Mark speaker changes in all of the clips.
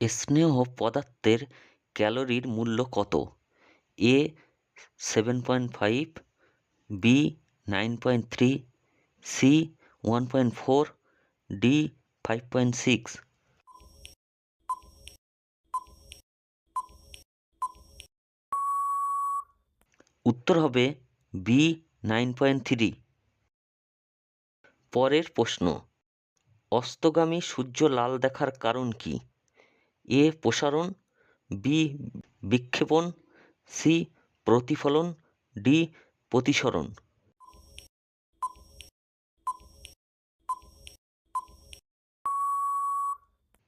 Speaker 1: স্নেহ পদার্থের ক্যালোরির মূল্য কত? এ 7.5, বি 9.3, সি 1.4, ডি 5.6। উত্তর হবে বি 9.3। পরের প্রশ্ন, অস্তগামী সূর্য লাল দেখার কারণ কি? এ প্রসারণ, বি বিক্ষেপণ, সি প্রতিফলন, ডি প্রতিসরণ।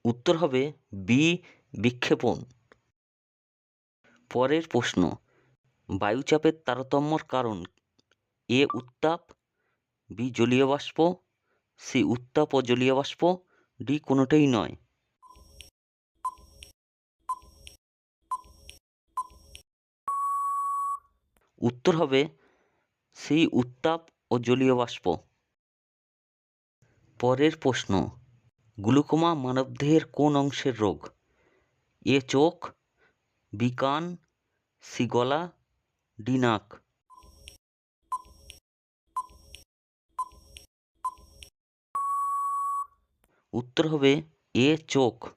Speaker 1: উত্তর হবে বি বিক্ষেপণ। পরের প্রশ্ন, বায়ুচাপের তারতম্যর কারণ? এ উত্তাপ, বি জলীয় বাষ্প, সি উত্তাপ ও জলীয় বাষ্প, ডি কোনোটাই নয়। উত্তর হবে সি উত্তাপ ও জলীয় বাষ্প। পরের প্রশ্ন, গ্লুকোমা মানবদেহের কোন অংশের রোগ? এ চোখ, বি কান, সি গলা, ডি নাক। উত্তর হবে এ চোখ।